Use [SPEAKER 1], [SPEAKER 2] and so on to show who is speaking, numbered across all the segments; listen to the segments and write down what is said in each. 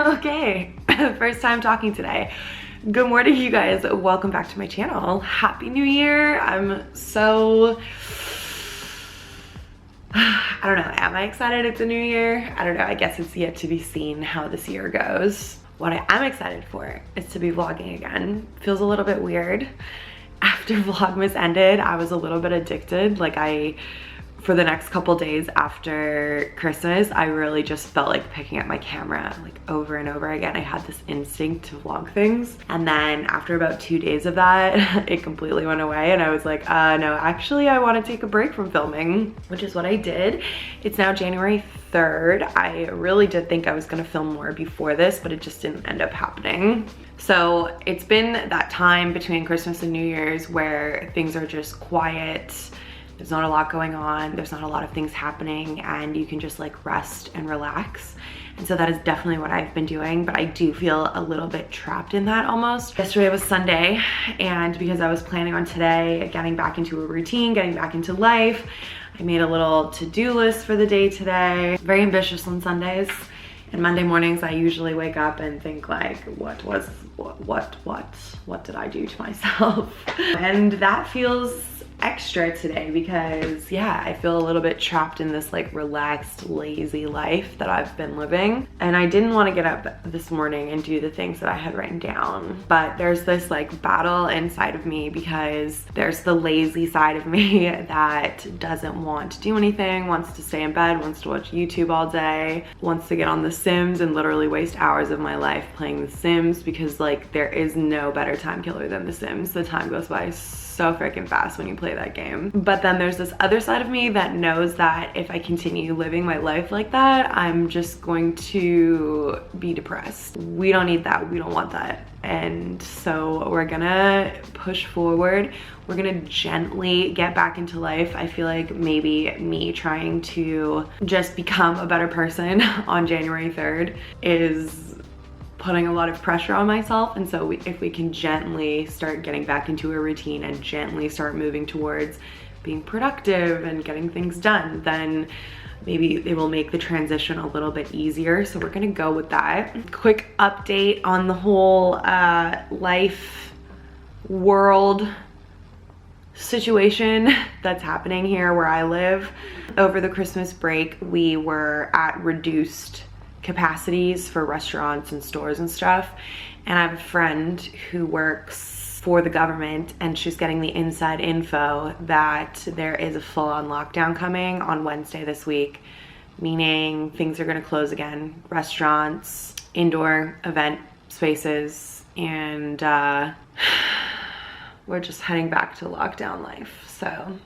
[SPEAKER 1] Okay, first time talking today. Good morning, you guys. Welcome back to my channel. Happy New Year. I'm so, I don't know, am I excited it's a new year? I don't know, I guess it's yet to be seen how this year goes. What I am excited for is to be vlogging again. Feels a little bit weird. After Vlogmas ended, I was a little bit addicted. Like for the next couple days after Christmas, I really just felt like picking up my camera like over and over again. I had this instinct to vlog things. And then after about 2 days of that, it completely went away. And I was like, no, actually I want to take a break from filming, which is what I did. It's now January 3rd. I really did think I was gonna film more before this, but it just didn't end up happening. So it's been that time between Christmas and New Year's where things are just quiet. There's not a lot going on. There's not a lot of things happening, and you can just like rest and relax. And so that is definitely what I've been doing, but I do feel a little bit trapped in that almost. Yesterday was Sunday, and because I was planning on today getting back into a routine, getting back into life, I made a little to-do list for the day today. Very ambitious on Sundays. And Monday mornings, I usually wake up and think like, what did I do to myself? And that feels extra today because yeah, I feel a little bit trapped in this like relaxed, lazy life that I've been living. And I didn't want to get up this morning and do the things that I had written down, but there's this like battle inside of me because there's the lazy side of me that doesn't want to do anything, wants to stay in bed, wants to watch YouTube all day, wants to get on The Sims and literally waste hours of my life playing The Sims because like there is no better time killer than The Sims. The time goes by so freaking fast when you play that game. But then there's this other side of me that knows that if I continue living my life like that, I'm just going to be depressed. We don't need that. We don't want that. And so we're gonna push forward. We're gonna gently get back into life. I feel like maybe me trying to just become a better person on January 3rd is putting a lot of pressure on myself. And so if we can gently start getting back into a routine and gently start moving towards being productive and getting things done, then maybe it will make the transition a little bit easier. So we're gonna go with that. Quick update on the whole life, world situation that's happening here where I live. Over the Christmas break, we were at reduced capacities for restaurants and stores and stuff, and I have a friend who works for the government and she's getting the inside info that there is a full-on lockdown coming on Wednesday this week, meaning things are going to close again, restaurants, indoor event spaces, and we're just heading back to lockdown life. So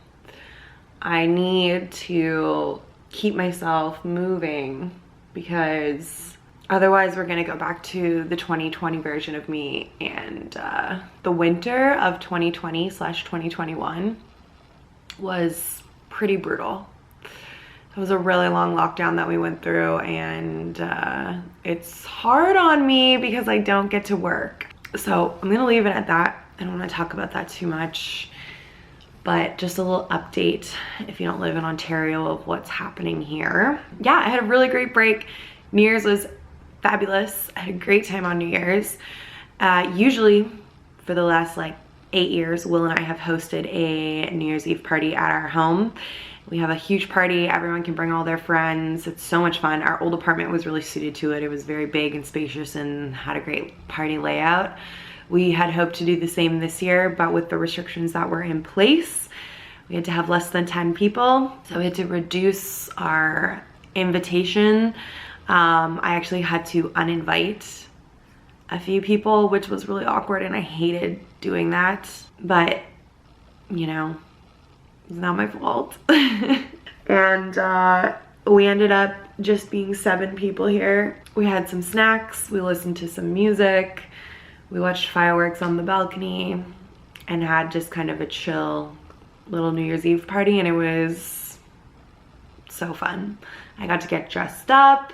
[SPEAKER 1] I need to keep myself moving because otherwise we're gonna go back to the 2020 version of me. And the winter of 2020/2021 was pretty brutal. It was a really long lockdown that we went through, and it's hard on me because I don't get to work. So I'm gonna leave it at that. I don't want to talk about that too much, but just a little update if you don't live in Ontario of what's happening here. Yeah, I had a really great break. New Year's was fabulous. I had a great time on New Year's. Usually for the last like 8 years, Will and I have hosted a New Year's Eve party at our home. We have a huge party. Everyone can bring all their friends. It's so much fun. Our old apartment was really suited to it. It was very big and spacious and had a great party layout. We had hoped to do the same this year, but with the restrictions that were in place, we had to have less than 10 people. So we had to reduce our invitation. I actually had to uninvite a few people, which was really awkward, and I hated doing that. But, you know, it's not my fault. And we ended up just being 7 people here. We had some snacks, we listened to some music, we watched fireworks on the balcony, and had just kind of a chill little New Year's Eve party, and it was so fun. I got to get dressed up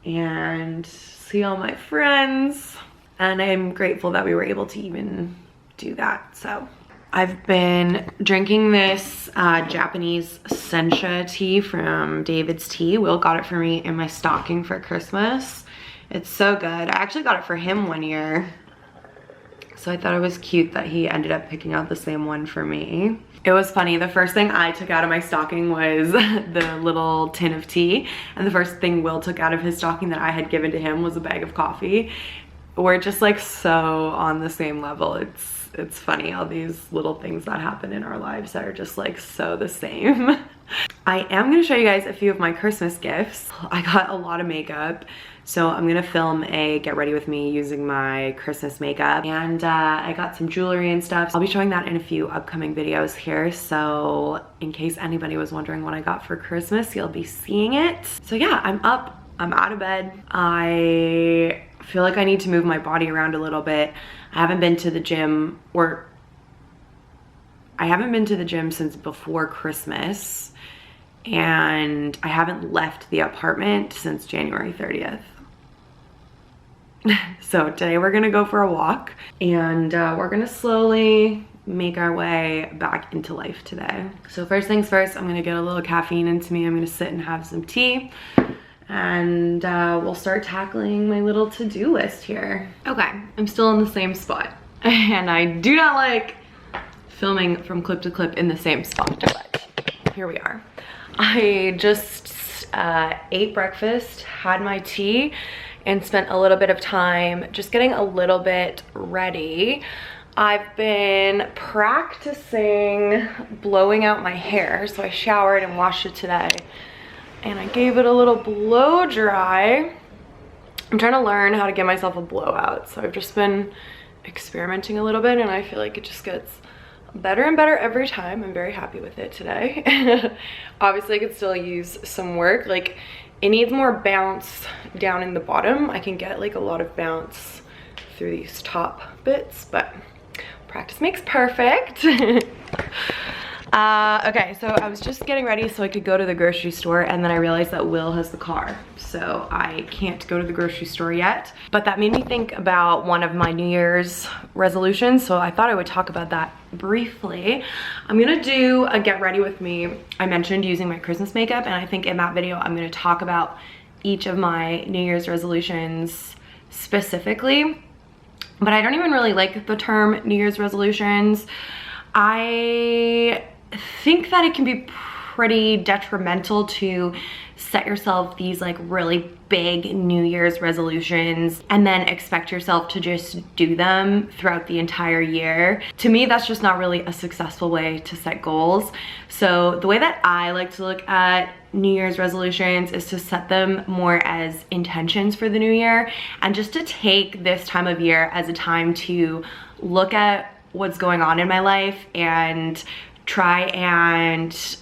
[SPEAKER 1] and see all my friends, and I'm grateful that we were able to even do that. So I've been drinking this Japanese sencha tea from David's Tea. Will got it for me in my stocking for Christmas. It's so good. I actually got it for him one year. So I thought it was cute that he ended up picking out the same one for me. It was funny, the first thing I took out of my stocking was the little tin of tea, and the first thing Will took out of his stocking that I had given to him was a bag of coffee. We're just like so on the same level. It's funny all these little things that happen in our lives that are just like so the same. I am gonna show you guys a few of my Christmas gifts. I got a lot of makeup, so I'm gonna film a get ready with me using my Christmas makeup. And I got some jewelry and stuff. I'll be showing that in a few upcoming videos here. So in case anybody was wondering what I got for Christmas, you'll be seeing it. So yeah, I'm up, I'm out of bed. I feel like I need to move my body around a little bit. I haven't been to the gym, or I haven't been to the gym since before Christmas, and I haven't left the apartment since January 30th. So today we're gonna go for a walk, and we're gonna slowly make our way back into life today. So first things first, I'm gonna get a little caffeine into me. I'm gonna sit and have some tea, and we'll start tackling my little to-do list here. Okay, I'm still in the same spot, and I do not like filming from clip to clip in the same spot, but here we are. I just ate breakfast, had my tea, and spent a little bit of time just getting a little bit ready. I've been practicing blowing out my hair, so I showered and washed it today, and I gave it a little blow dry. I'm trying to learn how to give myself a blowout, so I've just been experimenting a little bit, and I feel like it just gets better and better every time. I'm very happy with it today. Obviously I could still use some work. Like, it needs more bounce down in the bottom. I can get like a lot of bounce through these top bits, but practice makes perfect. Okay, so I was just getting ready so I could go to the grocery store, and then I realized that Will has the car, so I can't go to the grocery store yet. But that made me think about one of my New Year's resolutions, so I thought I would talk about that briefly. I'm gonna do a get ready with me. I mentioned using my Christmas makeup, and I think in that video I'm gonna talk about each of my New Year's resolutions specifically. But I don't even really like the term New Year's resolutions. I think that it can be pretty detrimental to set yourself these like really big New Year's resolutions and then expect yourself to just do them throughout the entire year. To me, that's just not really a successful way to set goals. So the way that I like to look at New Year's resolutions is to set them more as intentions for the new year, and just to take this time of year as a time to look at what's going on in my life and try and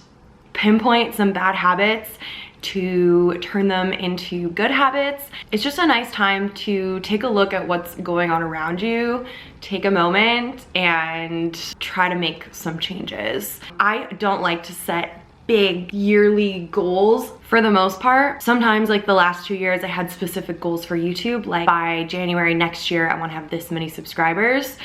[SPEAKER 1] pinpoint some bad habits to turn them into good habits. It's just a nice time to take a look at what's going on around you, take a moment, and try to make some changes. I don't like to set big yearly goals for the most part. Sometimes, like the last 2 years, I had specific goals for YouTube, like by January next year I want to have this many subscribers.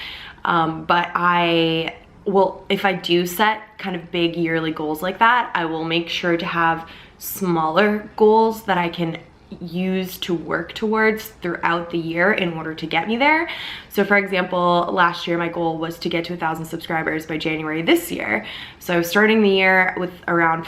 [SPEAKER 1] But I will, if I do set kind of big yearly goals like that, I will make sure to have smaller goals that I can use to work towards throughout the year in order to get me there. So for example, last year my goal was to get to 1,000 subscribers by January this year. So I was starting the year with around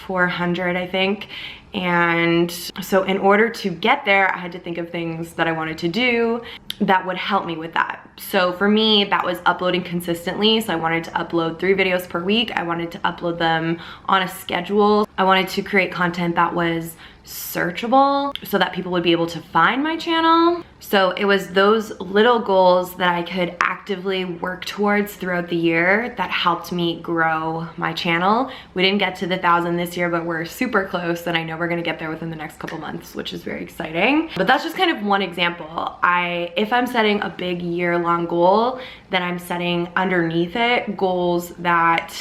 [SPEAKER 1] 400, I think. And so in order to get there, I had to think of things that I wanted to do that would help me with that. So for me, that was uploading consistently. So I wanted to upload 3 videos per week. I wanted to upload them on a schedule. I wanted to create content that was searchable so that people would be able to find my channel. So it was those little goals that I could actively work towards throughout the year that helped me grow my channel. We didn't get to the 1,000 this year, but we're super close, and I know we're gonna get there within the next couple months, which is very exciting. But that's just kind of one example. If I'm setting a big year-long goal, then I'm setting underneath it goals that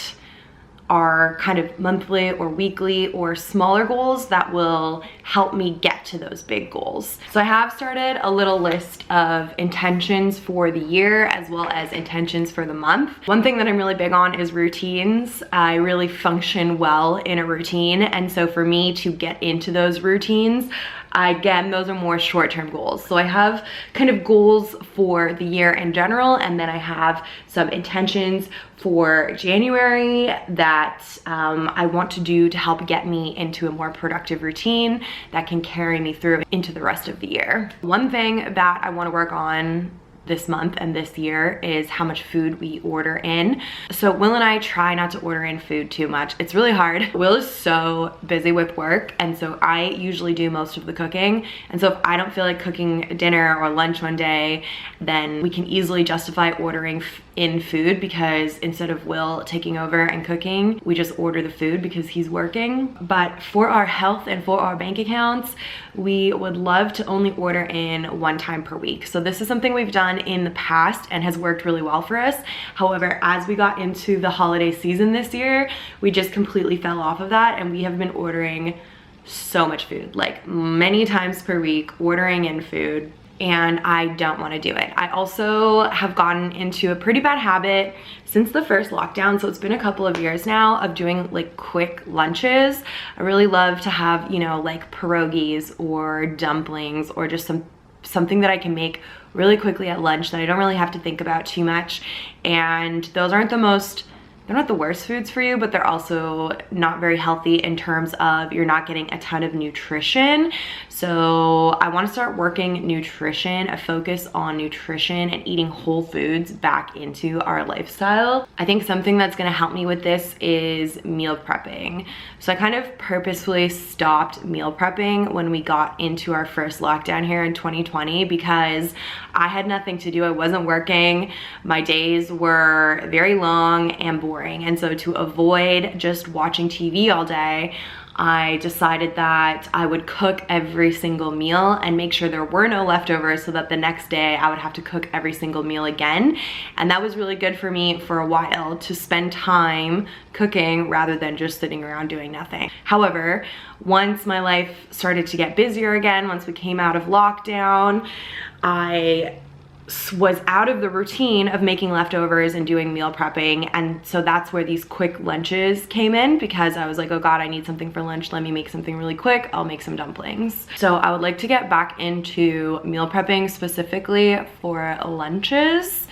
[SPEAKER 1] are kind of monthly or weekly or smaller goals that will help me get to those big goals. So I have started a little list of intentions for the year as well as intentions for the month. One thing that I'm really big on is routines. I really function well in a routine, and so for me to get into those routines, Again, those are more short-term goals. So I have kind of goals for the year in general, and then I have some intentions for January that I want to do to help get me into a more productive routine that can carry me through into the rest of the year. One thing that I want to work on this month and this year is how much food we order in. So Will and I try not to order in food too much. It's really hard. Will is so busy with work, and so I usually do most of the cooking. And so if I don't feel like cooking dinner or lunch one day, then we can easily justify ordering in food, because instead of Will taking over and cooking, we just order the food because he's working. But for our health and for our bank accounts, we would love to only order in one time per week. So this is something we've done in the past and has worked really well for us. However, as we got into the holiday season this year, we just completely fell off of that, and we have been ordering so much food, like many times per week, ordering in food. And I don't want to do it. I also have gotten into a pretty bad habit since the first lockdown, so it's been a couple of years now, of doing like quick lunches. I really love to have, you know, like pierogies or dumplings, or just something that I can make really quickly at lunch that I don't really have to think about too much. And those aren't they're not the worst foods for you, but they're also not very healthy in terms of you're not getting a ton of nutrition. So I want to start working nutrition, a focus on nutrition and eating whole foods back into our lifestyle. I think something that's going to help me with this is meal prepping. So I kind of purposefully stopped meal prepping when we got into our first lockdown here in 2020, because I had nothing to do. I wasn't working. My days were very long and boring. And so to avoid just watching TV all day, I decided that I would cook every single meal and make sure there were no leftovers, so that the next day I would have to cook every single meal again. And that was really good for me for a while, to spend time cooking rather than just sitting around doing nothing. However, once my life started to get busier again, once we came out of lockdown, I was out of the routine of making leftovers and doing meal prepping. And so that's where these quick lunches came in, because I was like, oh God, I need something for lunch. Let me make something really quick. I'll make some dumplings. So I would like to get back into meal prepping specifically for lunches.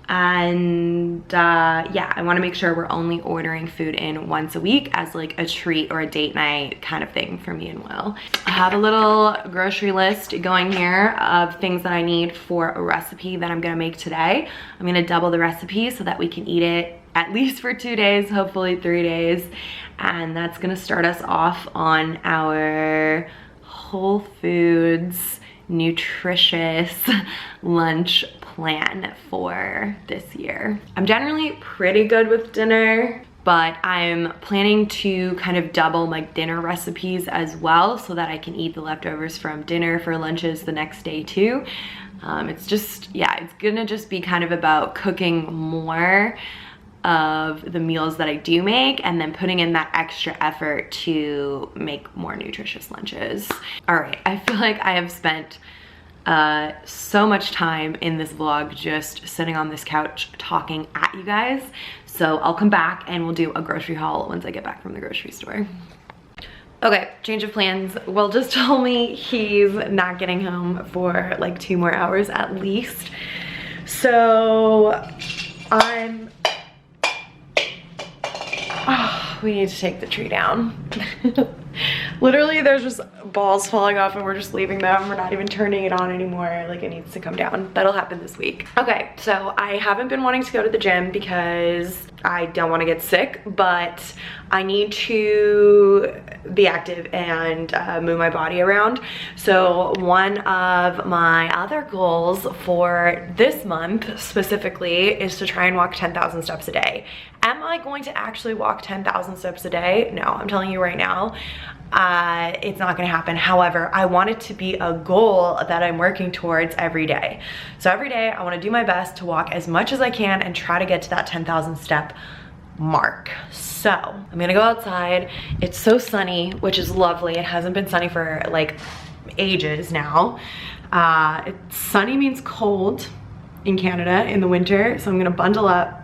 [SPEAKER 1] And yeah, I want to make sure we're only ordering food in once a week as like a treat or a date night kind of thing for me and Will. I have a little grocery list going here of things that I need for a recipe that I'm gonna make today. I'm gonna double the recipe so that we can eat it at least for 2 days, hopefully 3 days. And that's gonna start us off on our Whole Foods nutritious lunch plan for this year. I'm generally pretty good with dinner, but I'm planning to kind of double my dinner recipes as well, so that I can eat the leftovers from dinner for lunches the next day too. It's just, yeah, it's gonna just be kind of about cooking more of the meals that I do make, and then putting in that extra effort to make more nutritious lunches. All right, I feel like I have spent so much time in this vlog just sitting on this couch talking at you guys. So I'll come back and we'll do a grocery haul once I get back from the grocery store. Okay, change of plans. Will just told me he's not getting home for like 2 more hours at least. So we need to take the tree down. Literally, there's just balls falling off and we're just leaving them. We're not even turning it on anymore. Like, it needs to come down. That'll happen this week. Okay, so I haven't been wanting to go to the gym because I don't want to get sick, but I need to be active and move my body around. So one of my other goals for this month specifically is to try and walk 10,000 steps a day. Am I going to actually walk 10,000 steps a day? No, I'm telling you right now, it's not gonna happen. However, I want it to be a goal that I'm working towards every day. So every day I wanna do my best to walk as much as I can and try to get to that 10,000 step mark. So I'm gonna go outside. It's so sunny, which is lovely. It hasn't been sunny for like ages now. Sunny means cold in Canada in the winter. So I'm gonna bundle up,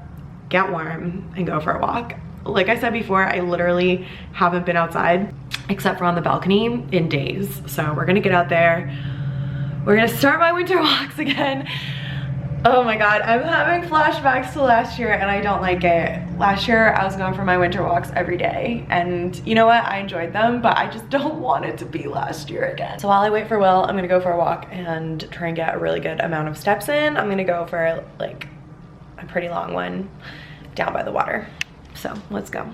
[SPEAKER 1] get warm, and go for a walk. Like I said before, I literally haven't been outside except for on the balcony, in days. So we're gonna get out there. We're gonna start my winter walks again. Oh my God, I'm having flashbacks to last year and I don't like it. Last year I was going for my winter walks every day and you know what, I enjoyed them, but I just don't want it to be last year again. So while I wait for Will, I'm gonna go for a walk and try and get a really good amount of steps in. I'm gonna go for like a pretty long one down by the water. So let's go.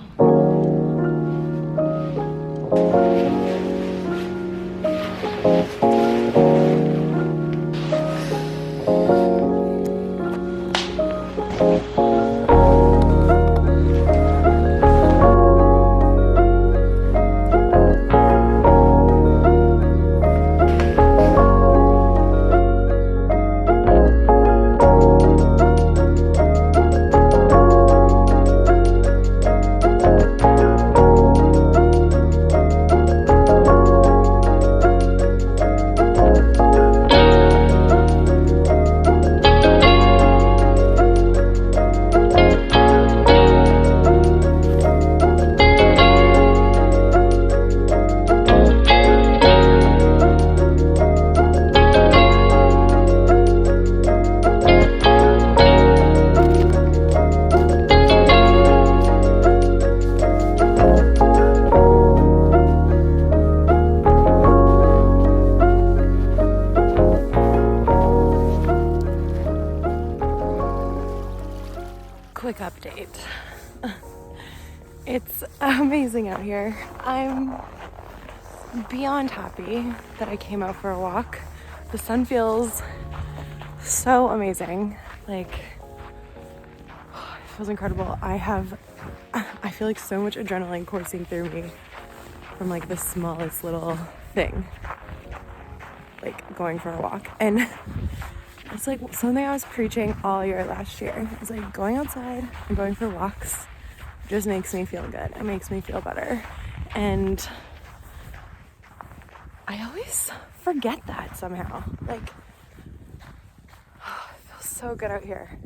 [SPEAKER 1] Quick update. It's amazing out here. I'm beyond happy that I came out for a walk. The sun feels so amazing. Like, it feels incredible. I feel like so much adrenaline coursing through me from like the smallest little thing, like going for a walk. And it's like something I was preaching all year last year. It's like going outside and going for walks just makes me feel good. It makes me feel better. And I always forget that somehow. Like, it feels so good out here.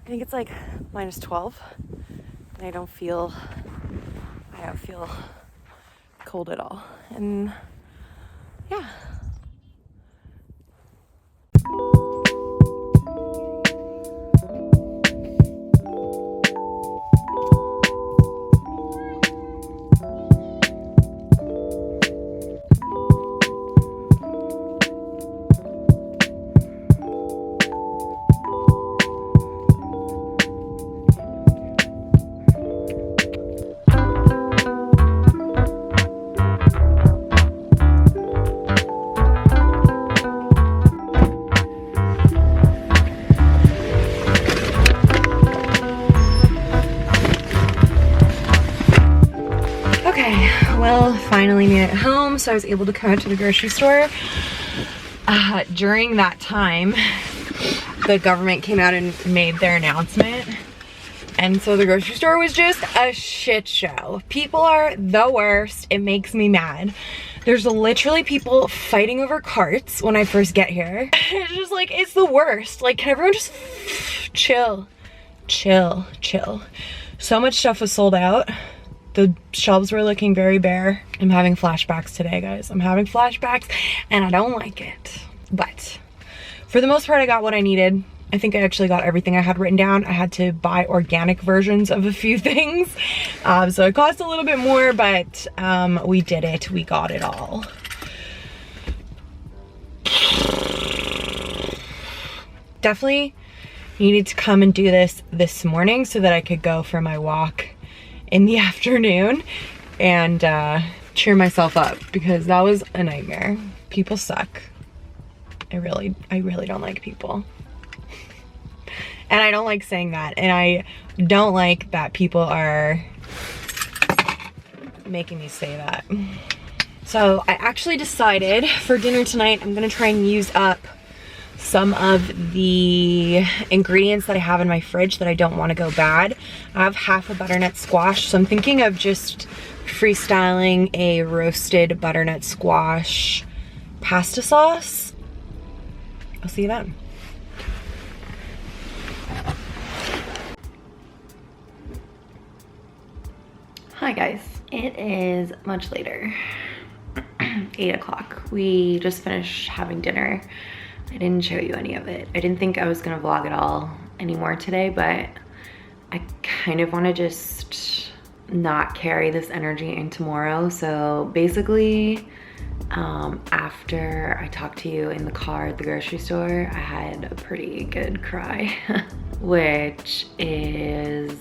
[SPEAKER 1] I think it's like -12 and I don't feel cold at all. And yeah. Well, finally made it home, so I was able to come out to the grocery store. During that time, the government came out and made their announcement, and so the grocery store was just a shit show. People are the worst. It makes me mad. There's literally people fighting over carts when I first get here. It's just like, it's the worst. Like, can everyone just chill? Chill. So much stuff was sold out. The shelves were looking very bare. I'm having flashbacks today, guys. I'm having flashbacks and I don't like it. But for the most part, I got what I needed. I think I actually got everything I had written down. I had to buy organic versions of a few things. So it cost a little bit more, but we did it. We got it all. Definitely needed to come and do this morning so that I could go for my walk in the afternoon and cheer myself up, because that was a nightmare. People suck. I really don't like people. And I don't like saying that, and I don't like that people are making me say that. So I actually decided for dinner tonight, I'm gonna try and use up some of the ingredients that I have in my fridge that I don't want to go bad. I have half a butternut squash, so I'm thinking of just freestyling a roasted butternut squash pasta sauce. I'll see you then. Hi guys, it is much later. 8 o'clock. We just finished having dinner. I didn't show you any of it. I didn't think I was gonna vlog at all anymore today, but I kind of wanna just not carry this energy in tomorrow. So basically, after I talked to you in the car at the grocery store, I had a pretty good cry, which is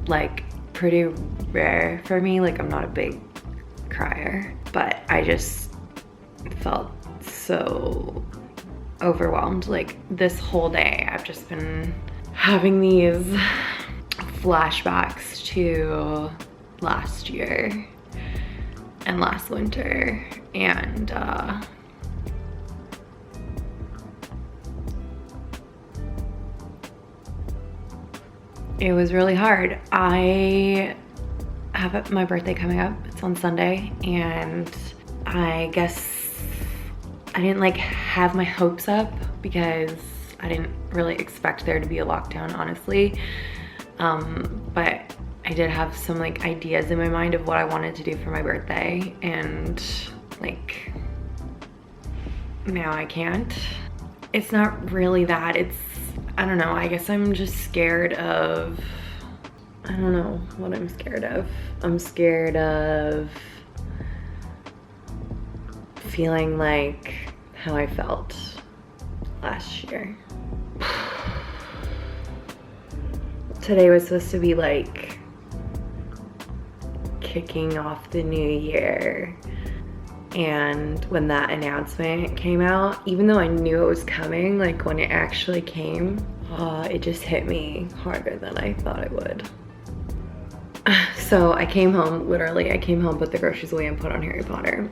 [SPEAKER 1] like pretty rare for me. Like, I'm not a big crier, but I just felt so overwhelmed. Like, this whole day I've just been having these flashbacks to last year and last winter, and it was really hard. I have my birthday coming up. It's on Sunday, and I guess I didn't like have my hopes up because I didn't really expect there to be a lockdown, honestly. But I did have some like ideas in my mind of what I wanted to do for my birthday, and like now I can't. It's not really that, it's, I don't know, I guess I'm just scared of, I don't know what I'm scared of. I'm scared of feeling like how I felt last year. Today was supposed to be like kicking off the new year, and when that announcement came out, even though I knew it was coming, like when it actually came, it just hit me harder than I thought it would. So I came home, literally, I came home, put the groceries away, and put on Harry Potter.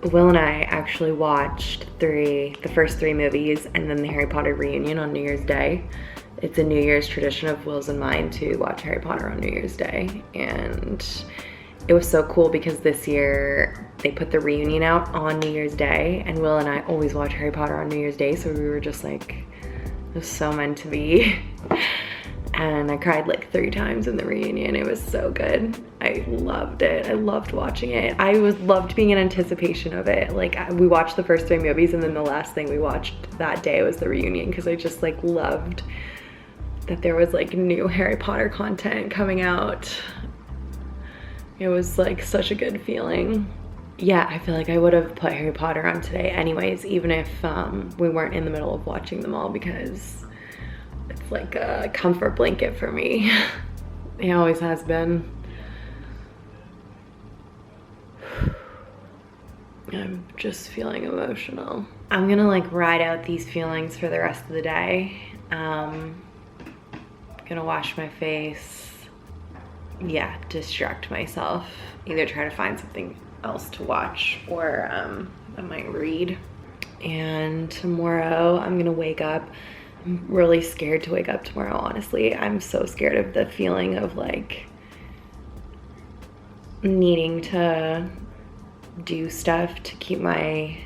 [SPEAKER 1] Will and I actually watched the first three movies and then the Harry Potter reunion on New Year's Day. It's a New Year's tradition of Will's and mine to watch Harry Potter on New Year's Day. And it was so cool because this year they put the reunion out on New Year's Day, and Will and I always watch Harry Potter on New Year's Day, so we were just like, it was so meant to be. And I cried like 3 times in the reunion. It was so good. I loved it. I loved watching it. I loved being in anticipation of it. Like, we watched the first 3 movies, and then the last thing we watched that day was the reunion, because I just like loved that there was like new Harry Potter content coming out. It was like such a good feeling. Yeah, I feel like I would have put Harry Potter on today anyways, even if we weren't in the middle of watching them all, because it's like a comfort blanket for me. It always has been. I'm just feeling emotional. I'm gonna like ride out these feelings for the rest of the day. Gonna wash my face. Yeah, distract myself. Either try to find something else to watch, or I might read. And tomorrow I'm gonna wake up. I'm really scared to wake up tomorrow, honestly. I'm so scared of the feeling of like needing to do stuff to keep my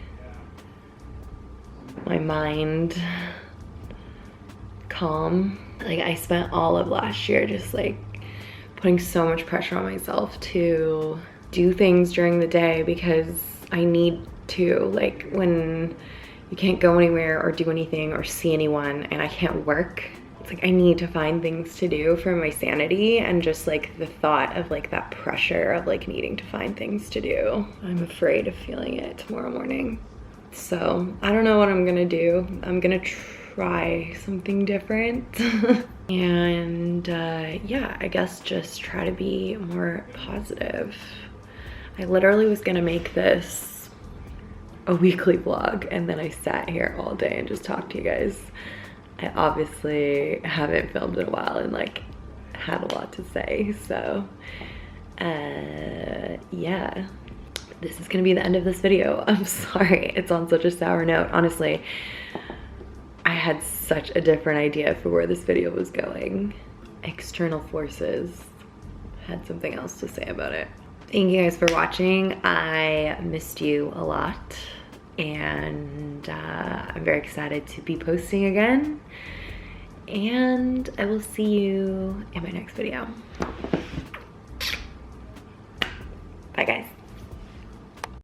[SPEAKER 1] mind calm. Like, I spent all of last year just like putting so much pressure on myself to do things during the day because I need to. Like, when you can't go anywhere or do anything or see anyone and I can't work, it's like I need to find things to do for my sanity, and just like the thought of like that pressure of like needing to find things to do, I'm afraid of feeling it tomorrow morning. So I don't know what I'm gonna do. I'm gonna try something different. And yeah, I guess just try to be more positive. I literally was gonna make this a weekly vlog, and then I sat here all day and just talked to you guys. I obviously haven't filmed in a while and like had a lot to say, so yeah, this is gonna be the end of this video. I'm sorry it's on such a sour note. Honestly, I had such a different idea for where this video was going. External forces had something else to say about it. Thank you guys for watching. I missed you a lot, and I'm very excited to be posting again, and I will see you in my next video.